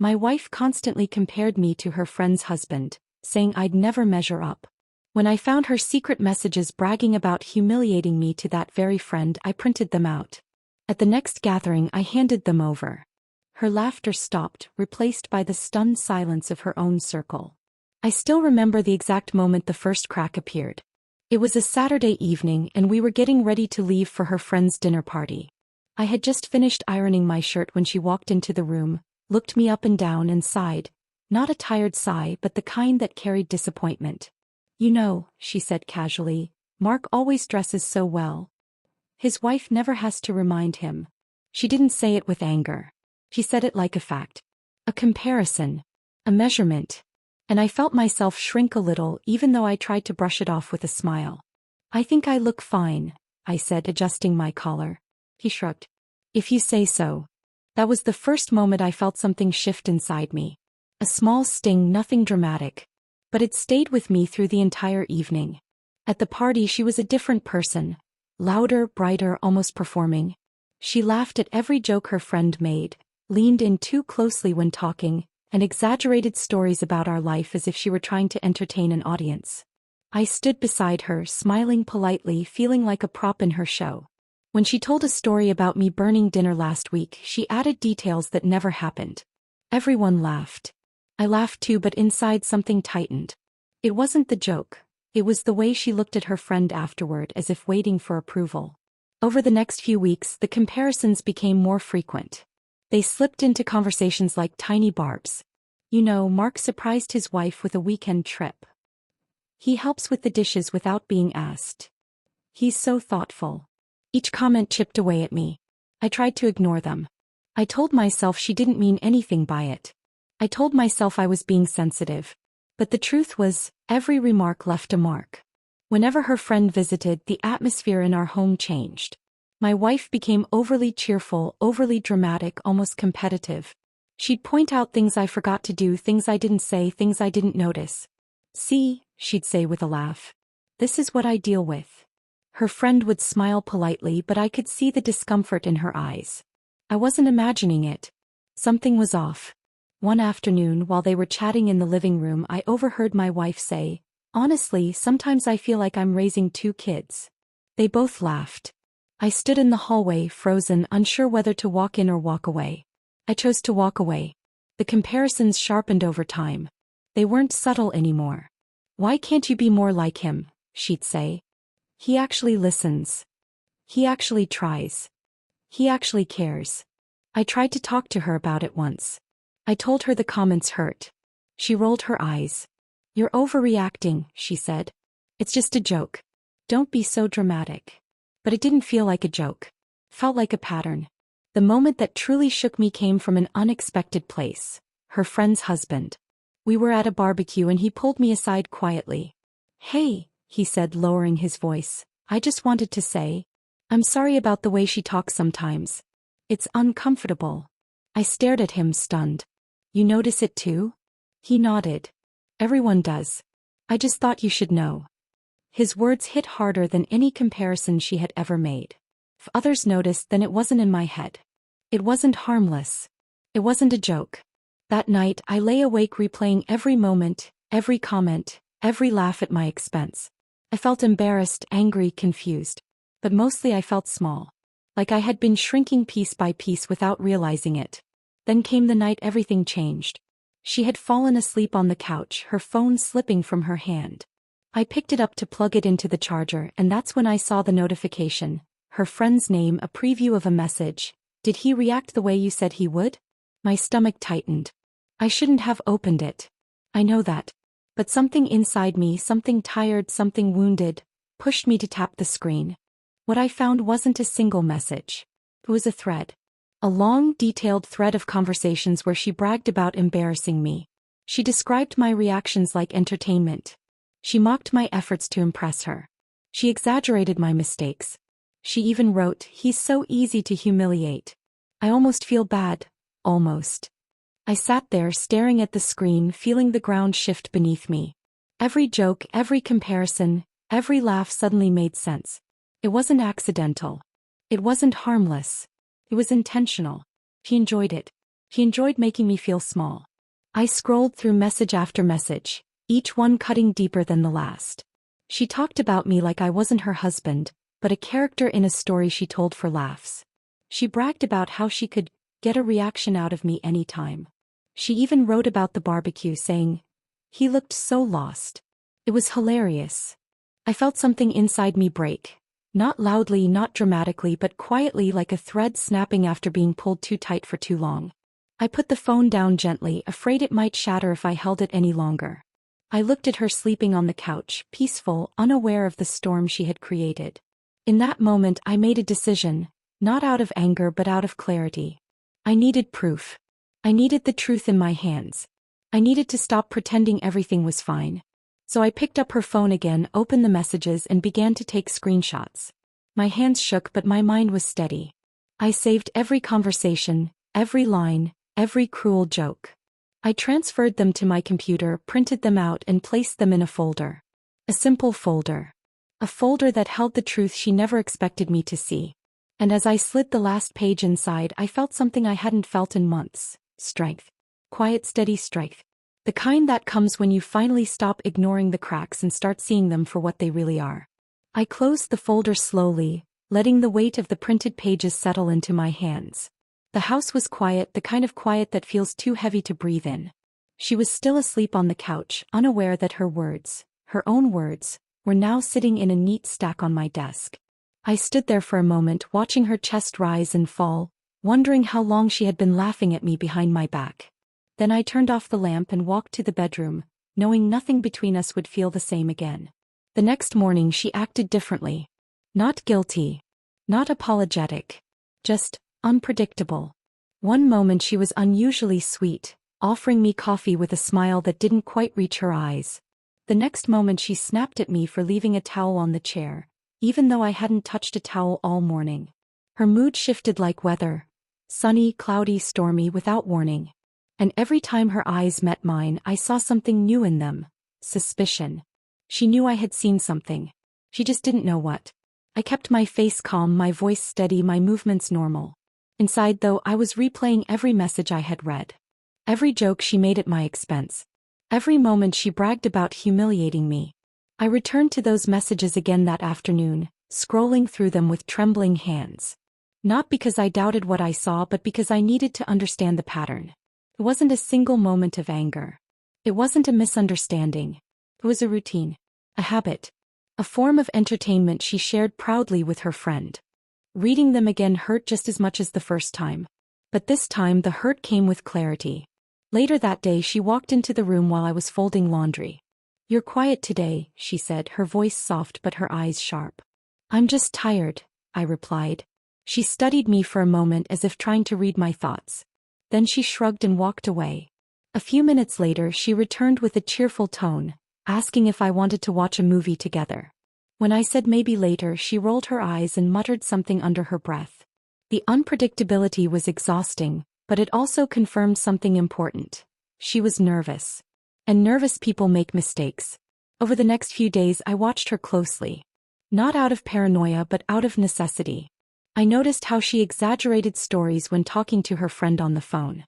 My wife constantly compared me to her friend's husband, saying I'd never measure up. When I found her secret messages bragging about humiliating me to that very friend, I printed them out. At the next gathering, I handed them over. Her laughter stopped, replaced by the stunned silence of her own circle. I still remember the exact moment the first crack appeared. It was a Saturday evening and we were getting ready to leave for her friend's dinner party. I had just finished ironing my shirt when she walked into the room, looked me up and down and sighed, not a tired sigh but the kind that carried disappointment. "You know," she said casually, "Mark always dresses so well. His wife never has to remind him." She didn't say it with anger. She said it like a fact. A comparison. A measurement. And I felt myself shrink a little even though I tried to brush it off with a smile. "I think I look fine," I said, adjusting my collar. He shrugged. "If you say so." That was the first moment I felt something shift inside me. A small sting, nothing dramatic. But it stayed with me through the entire evening. At the party she was a different person. Louder, brighter, almost performing. She laughed at every joke her friend made, leaned in too closely when talking, and exaggerated stories about our life as if she were trying to entertain an audience. I stood beside her, smiling politely, feeling like a prop in her show. When she told a story about me burning dinner last week, she added details that never happened. Everyone laughed. I laughed too, but inside something tightened. It wasn't the joke. It was the way she looked at her friend afterward, as if waiting for approval. Over the next few weeks, the comparisons became more frequent. They slipped into conversations like tiny barbs. "You know, Mark surprised his wife with a weekend trip. He helps with the dishes without being asked. He's so thoughtful." Each comment chipped away at me. I tried to ignore them. I told myself she didn't mean anything by it. I told myself I was being sensitive. But the truth was, every remark left a mark. Whenever her friend visited, the atmosphere in our home changed. My wife became overly cheerful, overly dramatic, almost competitive. She'd point out things I forgot to do, things I didn't say, things I didn't notice. "See," she'd say with a laugh. "This is what I deal with." Her friend would smile politely, but I could see the discomfort in her eyes. I wasn't imagining it. Something was off. One afternoon, while they were chatting in the living room, I overheard my wife say, "Honestly, sometimes I feel like I'm raising two kids." They both laughed. I stood in the hallway, frozen, unsure whether to walk in or walk away. I chose to walk away. The comparisons sharpened over time. They weren't subtle anymore. "Why can't you be more like him?" she'd say. "He actually listens. He actually tries. He actually cares." I tried to talk to her about it once. I told her the comments hurt. She rolled her eyes. "You're overreacting," she said. "It's just a joke. Don't be so dramatic." But it didn't feel like a joke. It felt like a pattern. The moment that truly shook me came from an unexpected place. Her friend's husband. We were at a barbecue and he pulled me aside quietly. "Hey," he said, lowering his voice. "I just wanted to say, I'm sorry about the way she talks sometimes. It's uncomfortable." I stared at him, stunned. "You notice it too?" He nodded. "Everyone does. I just thought you should know." His words hit harder than any comparison she had ever made. If others noticed, then it wasn't in my head. It wasn't harmless. It wasn't a joke. That night, I lay awake replaying every moment, every comment, every laugh at my expense. I felt embarrassed, angry, confused. But mostly I felt small. Like I had been shrinking piece by piece without realizing it. Then came the night everything changed. She had fallen asleep on the couch, her phone slipping from her hand. I picked it up to plug it into the charger, and that's when I saw the notification. Her friend's name, a preview of a message. "Did he react the way you said he would?" My stomach tightened. I shouldn't have opened it. I know that. But something inside me, something tired, something wounded, pushed me to tap the screen. What I found wasn't a single message. It was a thread. A long, detailed thread of conversations where she bragged about embarrassing me. She described my reactions like entertainment. She mocked my efforts to impress her. She exaggerated my mistakes. She even wrote, "He's so easy to humiliate." I almost feel bad. Almost. I sat there staring at the screen, feeling the ground shift beneath me. Every joke, every comparison, every laugh suddenly made sense. It wasn't accidental. It wasn't harmless. It was intentional. She enjoyed it. She enjoyed making me feel small. I scrolled through message after message, each one cutting deeper than the last. She talked about me like I wasn't her husband, but a character in a story she told for laughs. She bragged about how she could get a reaction out of me anytime. She even wrote about the barbecue, saying, "He looked so lost." It was hilarious. I felt something inside me break. Not loudly, not dramatically, but quietly, like a thread snapping after being pulled too tight for too long. I put the phone down gently, afraid it might shatter if I held it any longer. I looked at her sleeping on the couch, peaceful, unaware of the storm she had created. In that moment I made a decision, not out of anger but out of clarity. I needed proof. I needed the truth in my hands. I needed to stop pretending everything was fine. So I picked up her phone again, opened the messages and began to take screenshots. My hands shook but my mind was steady. I saved every conversation, every line, every cruel joke. I transferred them to my computer, printed them out and placed them in a folder. A simple folder. A folder that held the truth she never expected me to see. And as I slid the last page inside, I felt something I hadn't felt in months. Strength. Quiet, steady strength. The kind that comes when you finally stop ignoring the cracks and start seeing them for what they really are. I closed the folder slowly, letting the weight of the printed pages settle into my hands. The house was quiet, the kind of quiet that feels too heavy to breathe in. She was still asleep on the couch, unaware that her words, her own words, were now sitting in a neat stack on my desk. I stood there for a moment, watching her chest rise and fall, wondering how long she had been laughing at me behind my back. Then I turned off the lamp and walked to the bedroom, knowing nothing between us would feel the same again. The next morning she acted differently. Not guilty. Not apologetic. Just unpredictable. One moment she was unusually sweet, offering me coffee with a smile that didn't quite reach her eyes. The next moment she snapped at me for leaving a towel on the chair, even though I hadn't touched a towel all morning. Her mood shifted like weather. Sunny, cloudy, stormy, without warning. And every time her eyes met mine, I saw something new in them. Suspicion. She knew I had seen something. She just didn't know what. I kept my face calm, my voice steady, my movements normal. Inside, though, I was replaying every message I had read. Every joke she made at my expense. Every moment she bragged about humiliating me. I returned to those messages again that afternoon, scrolling through them with trembling hands. Not because I doubted what I saw, but because I needed to understand the pattern. It wasn't a single moment of anger. It wasn't a misunderstanding. It was a routine. A habit. A form of entertainment she shared proudly with her friend. Reading them again hurt just as much as the first time. But this time the hurt came with clarity. Later that day she walked into the room while I was folding laundry. "You're quiet today," she said, her voice soft but her eyes sharp. "I'm just tired," I replied. She studied me for a moment as if trying to read my thoughts. Then she shrugged and walked away. A few minutes later she returned with a cheerful tone, asking if I wanted to watch a movie together. When I said maybe later, she rolled her eyes and muttered something under her breath. The unpredictability was exhausting, but it also confirmed something important. She was nervous. And nervous people make mistakes. Over the next few days I watched her closely. Not out of paranoia but out of necessity. I noticed how she exaggerated stories when talking to her friend on the phone.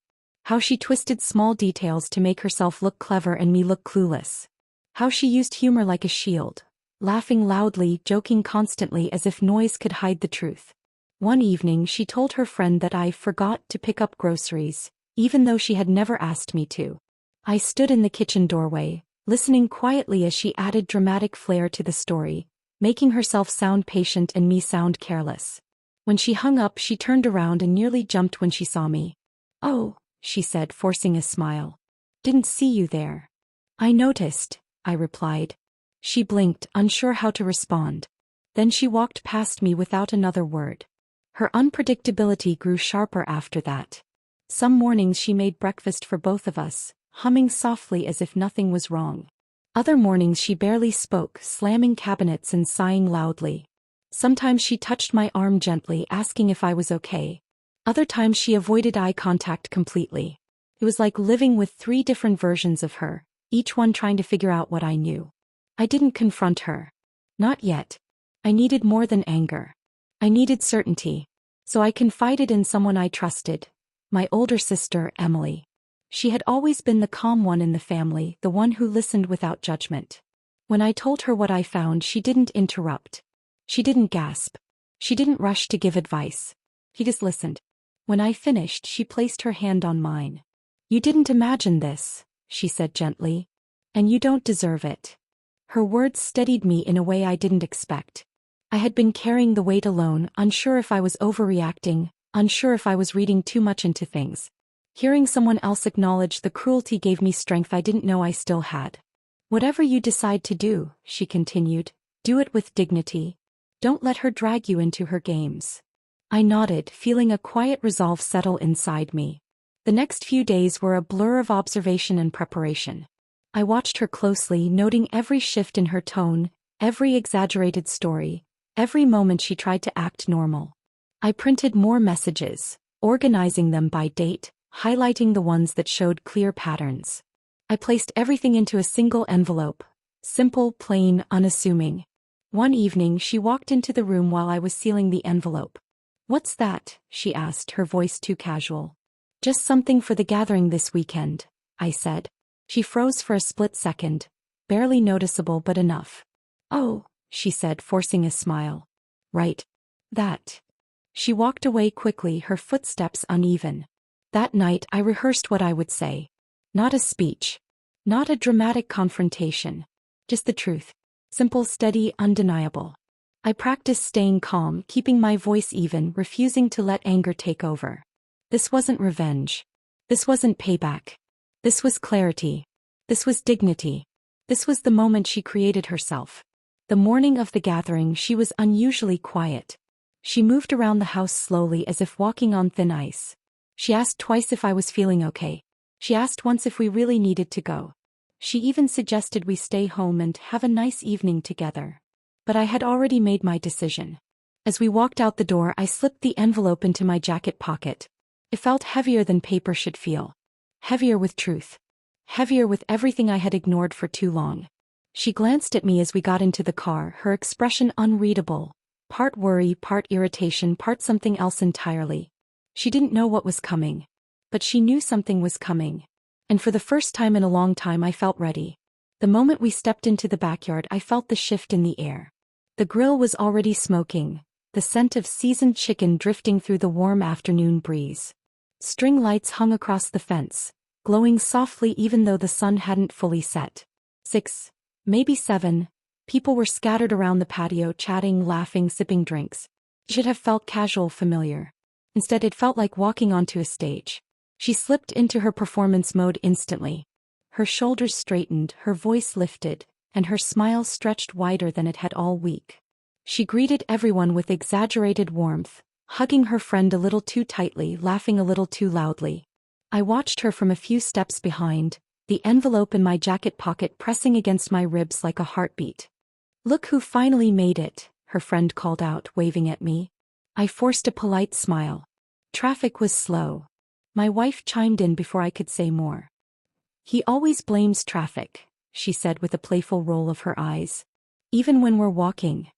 How she twisted small details to make herself look clever and me look clueless. How she used humor like a shield. Laughing loudly, joking constantly as if noise could hide the truth. One evening she told her friend that I forgot to pick up groceries, even though she had never asked me to. I stood in the kitchen doorway, listening quietly as she added dramatic flair to the story, making herself sound patient and me sound careless. When she hung up, she turned around and nearly jumped when she saw me. "Oh," she said, forcing a smile. "Didn't see you there." "I noticed," I replied. She blinked, unsure how to respond. Then she walked past me without another word. Her unpredictability grew sharper after that. Some mornings she made breakfast for both of us, humming softly as if nothing was wrong. Other mornings she barely spoke, slamming cabinets and sighing loudly. Sometimes she touched my arm gently, asking if I was okay. Other times she avoided eye contact completely. It was like living with 3 different versions of her, each one trying to figure out what I knew. I didn't confront her. Not yet. I needed more than anger. I needed certainty. So I confided in someone I trusted. My older sister, Emily. She had always been the calm one in the family, the one who listened without judgment. When I told her what I found, she didn't interrupt. She didn't gasp. She didn't rush to give advice. She just listened. When I finished, she placed her hand on mine. "You didn't imagine this," she said gently. "And you don't deserve it." Her words steadied me in a way I didn't expect. I had been carrying the weight alone, unsure if I was overreacting, unsure if I was reading too much into things. Hearing someone else acknowledge the cruelty gave me strength I didn't know I still had. "Whatever you decide to do," she continued, "do it with dignity. Don't let her drag you into her games." I nodded, feeling a quiet resolve settle inside me. The next few days were a blur of observation and preparation. I watched her closely, noting every shift in her tone, every exaggerated story, every moment she tried to act normal. I printed more messages, organizing them by date, highlighting the ones that showed clear patterns. I placed everything into a single envelope, simple, plain, unassuming. One evening she walked into the room while I was sealing the envelope. "What's that?" she asked, her voice too casual. "Just something for the gathering this weekend," I said. She froze for a split second, barely noticeable but enough. "Oh," she said, forcing a smile. "Right. That." She walked away quickly, her footsteps uneven. That night I rehearsed what I would say. Not a speech. Not a dramatic confrontation. Just the truth. Simple, steady, undeniable. I practiced staying calm, keeping my voice even, refusing to let anger take over. This wasn't revenge. This wasn't payback. This was clarity. This was dignity. This was the moment she created herself. The morning of the gathering she was unusually quiet. She moved around the house slowly as if walking on thin ice. She asked twice if I was feeling okay. She asked once if we really needed to go. She even suggested we stay home and have a nice evening together. But I had already made my decision. As we walked out the door, I slipped the envelope into my jacket pocket. It felt heavier than paper should feel. Heavier with truth. Heavier with everything I had ignored for too long. She glanced at me as we got into the car, her expression unreadable. Part worry, part irritation, part something else entirely. She didn't know what was coming. But she knew something was coming. And for the first time in a long time I felt ready. The moment we stepped into the backyard I felt the shift in the air. The grill was already smoking, the scent of seasoned chicken drifting through the warm afternoon breeze. String lights hung across the fence, glowing softly even though the sun hadn't fully set. 6, maybe 7, people were scattered around the patio, chatting, laughing, sipping drinks. It should have felt casual, familiar. Instead it felt like walking onto a stage. She slipped into her performance mode instantly. Her shoulders straightened, her voice lifted, and her smile stretched wider than it had all week. She greeted everyone with exaggerated warmth, hugging her friend a little too tightly, laughing a little too loudly. I watched her from a few steps behind, the envelope in my jacket pocket pressing against my ribs like a heartbeat. "Look who finally made it," her friend called out, waving at me. I forced a polite smile. Traffic was slow. My wife chimed in before I could say more. "He always blames traffic," she said with a playful roll of her eyes. "Even when we're walking."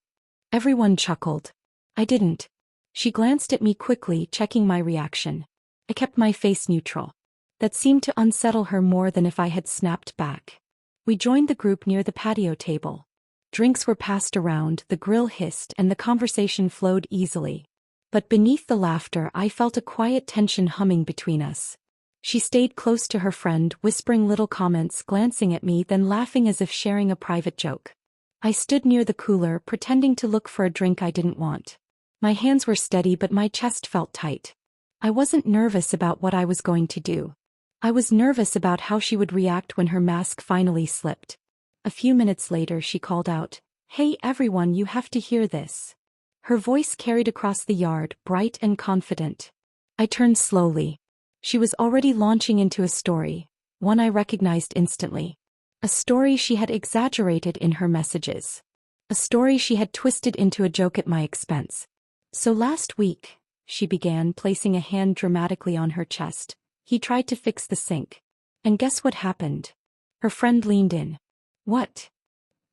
Everyone chuckled. I didn't. She glanced at me quickly, checking my reaction. I kept my face neutral. That seemed to unsettle her more than if I had snapped back. We joined the group near the patio table. Drinks were passed around, the grill hissed, and the conversation flowed easily. But beneath the laughter I felt a quiet tension humming between us. She stayed close to her friend, whispering little comments, glancing at me, then laughing as if sharing a private joke. I stood near the cooler, pretending to look for a drink I didn't want. My hands were steady but my chest felt tight. I wasn't nervous about what I was going to do. I was nervous about how she would react when her mask finally slipped. A few minutes later she called out, "Hey everyone, you have to hear this." Her voice carried across the yard, bright and confident. I turned slowly. She was already launching into a story, one I recognized instantly. A story she had exaggerated in her messages. A story she had twisted into a joke at my expense. "So last week," she began, placing a hand dramatically on her chest, "he tried to fix the sink. And guess what happened?" Her friend leaned in. "What?"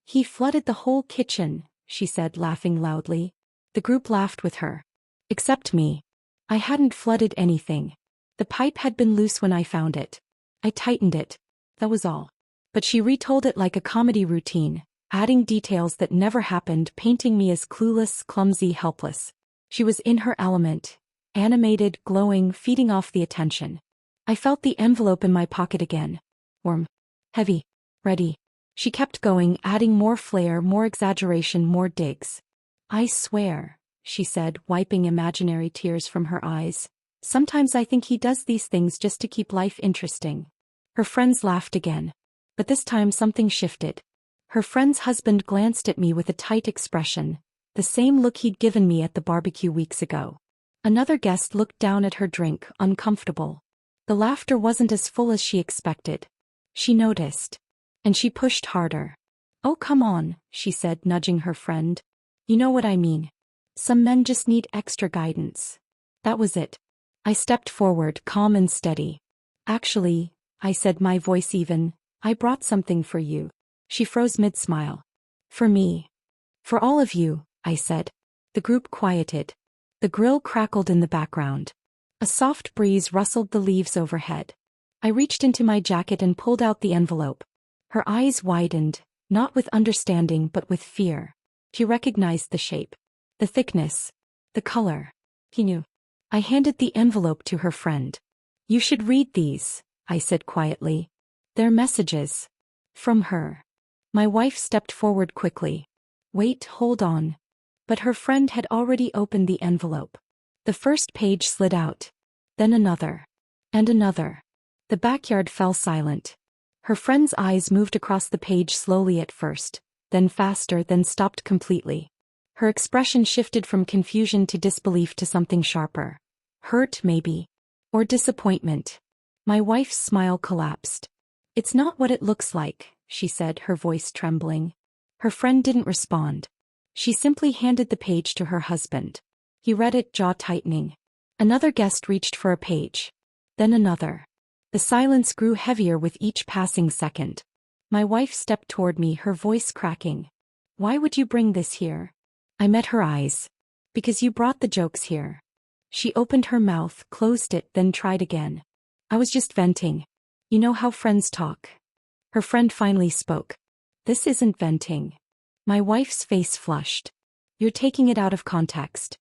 "He flooded the whole kitchen," she said, laughing loudly. The group laughed with her. Except me. I hadn't flooded anything. The pipe had been loose when I found it. I tightened it. That was all. But she retold it like a comedy routine, adding details that never happened, painting me as clueless, clumsy, helpless. She was in her element, animated, glowing, feeding off the attention. I felt the envelope in my pocket again. Warm. Heavy. Ready. She kept going, adding more flair, more exaggeration, more digs. I swear, she said, wiping imaginary tears from her eyes. Sometimes I think he does these things just to keep life interesting. Her friends laughed again. But this time something shifted. Her friend's husband glanced at me with a tight expression, the same look he'd given me at the barbecue weeks ago. Another guest looked down at her drink, uncomfortable. The laughter wasn't as full as she expected. She noticed. And she pushed harder. "Oh, come on," she said, nudging her friend. "You know what I mean. Some men just need extra guidance." That was it. I stepped forward, calm and steady. "Actually," I said, my voice even, "I brought something for you." She froze mid-smile. "For me?" "For all of you," I said. The group quieted. The grill crackled in the background. A soft breeze rustled the leaves overhead. I reached into my jacket and pulled out the envelope. Her eyes widened, not with understanding but with fear. She recognized the shape, the thickness, the color. He knew. I handed the envelope to her friend. "You should read these," I said quietly. "They're messages. From her." My wife stepped forward quickly. "Wait, hold on." But her friend had already opened the envelope. The first page slid out. Then another. And another. The backyard fell silent. Her friend's eyes moved across the page slowly at first, then faster, then stopped completely. Her expression shifted from confusion to disbelief to something sharper. Hurt, maybe. Or disappointment. My wife's smile collapsed. "It's not what it looks like," she said, her voice trembling. Her friend didn't respond. She simply handed the page to her husband. He read it, jaw tightening. Another guest reached for a page. Then another. The silence grew heavier with each passing second. My wife stepped toward me, her voice cracking. "Why would you bring this here?" I met her eyes. "Because you brought the jokes here." She opened her mouth, closed it, then tried again. "I was just venting. You know how friends talk." Her friend finally spoke. "This isn't venting." My wife's face flushed. "You're taking it out of context."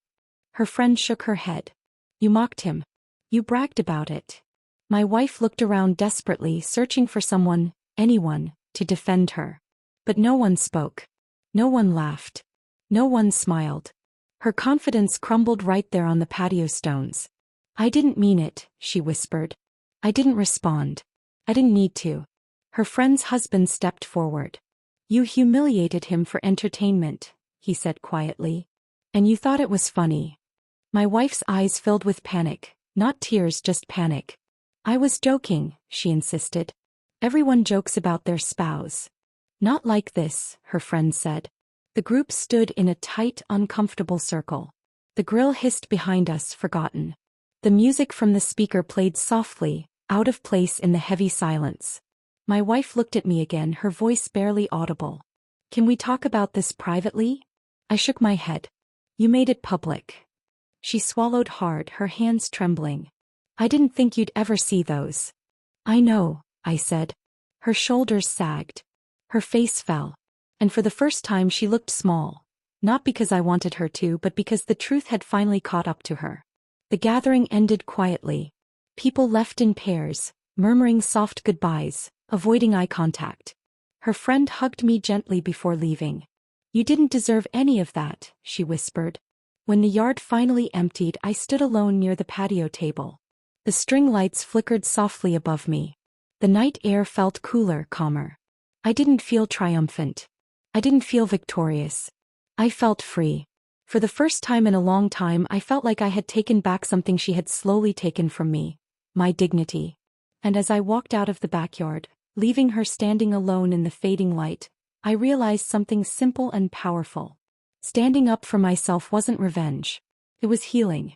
Her friend shook her head. "You mocked him. You bragged about it." My wife looked around desperately, searching for someone, anyone, to defend her. But no one spoke. No one laughed. No one smiled. Her confidence crumbled right there on the patio stones. "I didn't mean it," she whispered. I didn't respond. I didn't need to. Her friend's husband stepped forward. "You humiliated him for entertainment," he said quietly. "And you thought it was funny." My wife's eyes filled with panic, not tears, just panic. "I was joking," she insisted. "Everyone jokes about their spouse." "Not like this," her friend said. The group stood in a tight, uncomfortable circle. The grill hissed behind us, forgotten. The music from the speaker played softly, out of place in the heavy silence. My wife looked at me again, her voice barely audible. "Can we talk about this privately?" I shook my head. "You made it public." She swallowed hard, her hands trembling. "I didn't think you'd ever see those." "I know," I said. Her shoulders sagged. Her face fell. And for the first time she looked small. Not because I wanted her to, but because the truth had finally caught up to her. The gathering ended quietly. People left in pairs, murmuring soft goodbyes, avoiding eye contact. Her friend hugged me gently before leaving. "You didn't deserve any of that," she whispered. When the yard finally emptied, I stood alone near the patio table. The string lights flickered softly above me. The night air felt cooler, calmer. I didn't feel triumphant. I didn't feel victorious. I felt free. For the first time in a long time, I felt like I had taken back something she had slowly taken from me, my dignity. And as I walked out of the backyard, leaving her standing alone in the fading light, I realized something simple and powerful. Standing up for myself wasn't revenge. It was healing.